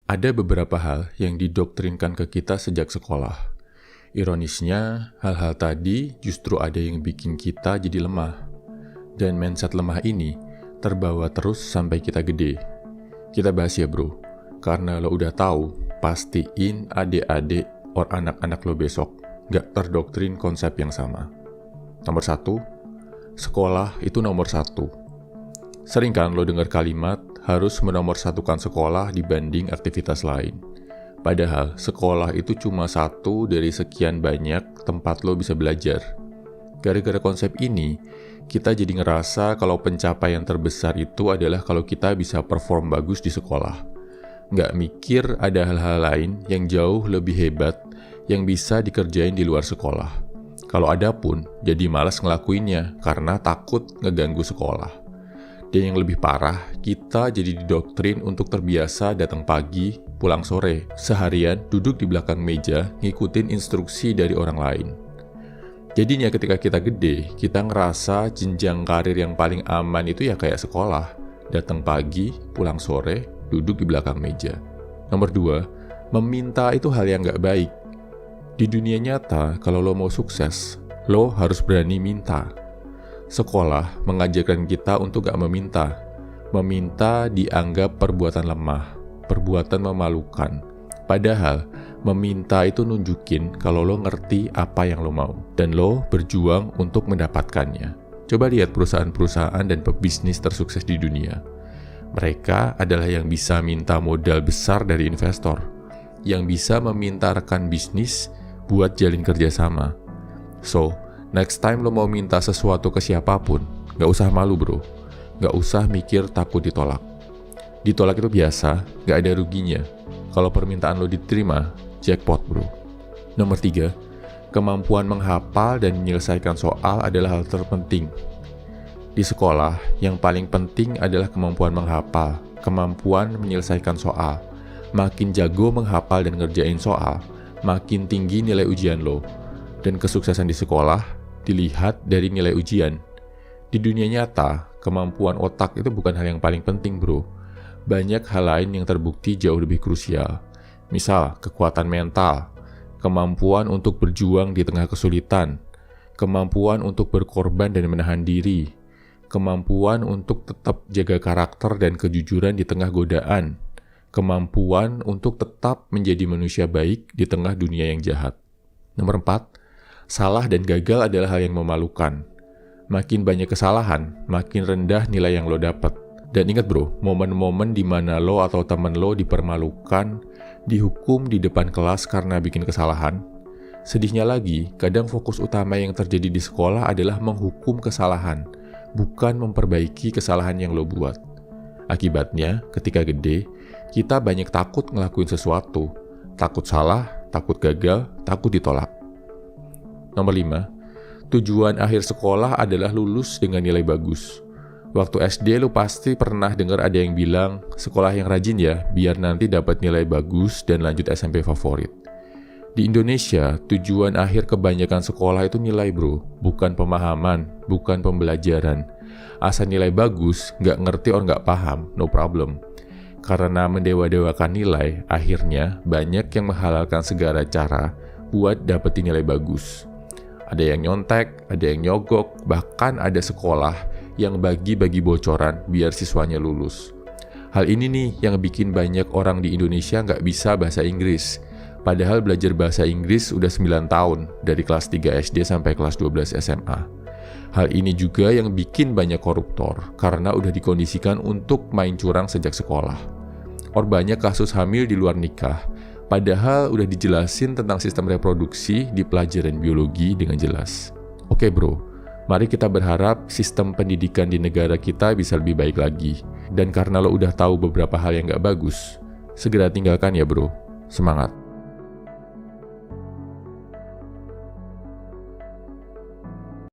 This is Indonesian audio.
Ada beberapa hal yang didoktrinkan ke kita sejak sekolah. Ironisnya, hal-hal tadi justru ada yang bikin kita jadi lemah. Dan mindset lemah ini terbawa terus sampai kita gede. Kita bahas ya bro, karena lo udah tahu, pastiin adik-adik or anak-anak lo besok gak terdoktrin konsep yang sama. Nomor 1, sekolah itu nomor 1. Sering kan lo dengar kalimat harus menomorsatukan sekolah dibanding aktivitas lain. Padahal sekolah itu cuma satu dari sekian banyak tempat lo bisa belajar. Gara-gara konsep ini, kita jadi ngerasa kalau pencapaian terbesar itu adalah kalau kita bisa perform bagus di sekolah. Nggak mikir ada hal-hal lain yang jauh lebih hebat yang bisa dikerjain di luar sekolah. Kalau ada pun, jadi malas ngelakuinnya karena takut ngeganggu sekolah. Dan yang lebih parah, kita jadi didoktrin untuk terbiasa datang pagi, pulang sore, seharian duduk di belakang meja, ngikutin instruksi dari orang lain. Jadinya ketika kita gede, kita ngerasa jenjang karir yang paling aman itu ya kayak sekolah. Datang pagi, pulang sore, duduk di belakang meja. Nomor 2, meminta itu hal yang gak baik. Di dunia nyata, kalau lo mau sukses, lo harus berani minta. Sekolah mengajarkan kita untuk gak meminta. Meminta dianggap perbuatan lemah, perbuatan memalukan. Padahal, meminta itu nunjukin kalau lo ngerti apa yang lo mau, dan lo berjuang untuk mendapatkannya. Coba lihat perusahaan-perusahaan dan pebisnis tersukses di dunia. Mereka adalah yang bisa minta modal besar dari investor, yang bisa meminta rekan bisnis buat jalin kerjasama. So, next time lo mau minta sesuatu ke siapapun, gak usah malu bro. Gak usah mikir takut ditolak. Ditolak itu biasa, gak ada ruginya. Kalau permintaan lo diterima, jackpot bro. Nomor 3, kemampuan menghafal dan menyelesaikan soal adalah hal terpenting. Di sekolah, yang paling penting adalah kemampuan menghafal, kemampuan menyelesaikan soal. Makin jago menghafal dan ngerjain soal, makin tinggi nilai ujian lo. Dan kesuksesan di sekolah dilihat dari nilai ujian. Di dunia nyata, kemampuan otak itu bukan hal yang paling penting bro. Banyak hal lain yang terbukti jauh lebih krusial. Misal, kekuatan mental, kemampuan untuk berjuang di tengah kesulitan, kemampuan untuk berkorban dan menahan diri, kemampuan untuk tetap jaga karakter dan kejujuran di tengah godaan, kemampuan untuk tetap menjadi manusia baik di tengah dunia yang jahat. Nomor 4, salah dan gagal adalah hal yang memalukan. Makin banyak kesalahan, makin rendah nilai yang lo dapat. Dan ingat bro, momen-momen di mana lo atau temen lo dipermalukan, dihukum di depan kelas karena bikin kesalahan. Sedihnya lagi, kadang fokus utama yang terjadi di sekolah adalah menghukum kesalahan, bukan memperbaiki kesalahan yang lo buat. Akibatnya, ketika gede, kita banyak takut ngelakuin sesuatu. Takut salah, takut gagal, takut ditolak. Nomor 5, tujuan akhir sekolah adalah lulus dengan nilai bagus. Waktu SD lu pasti pernah dengar ada yang bilang, sekolah yang rajin ya, biar nanti dapat nilai bagus dan lanjut SMP favorit. Di Indonesia, tujuan akhir kebanyakan sekolah itu nilai bro, bukan pemahaman, bukan pembelajaran. Asal nilai bagus, nggak ngerti or nggak paham, no problem. Karena mendewa-dewakan nilai, akhirnya banyak yang menghalalkan segala cara buat dapetin nilai bagus. Ada yang nyontek, ada yang nyogok, bahkan ada sekolah yang bagi-bagi bocoran biar siswanya lulus. Hal ini nih yang bikin banyak orang di Indonesia nggak bisa bahasa Inggris. Padahal belajar bahasa Inggris udah 9 tahun, dari kelas 3 SD sampai kelas 12 SMA. Hal ini juga yang bikin banyak koruptor, karena udah dikondisikan untuk main curang sejak sekolah. Or banyak kasus hamil di luar nikah, padahal udah dijelasin tentang sistem reproduksi di pelajaran biologi dengan jelas. Oke bro, mari kita berharap sistem pendidikan di negara kita bisa lebih baik lagi. Dan karena lo udah tahu beberapa hal yang gak bagus, segera tinggalkan ya bro. Semangat!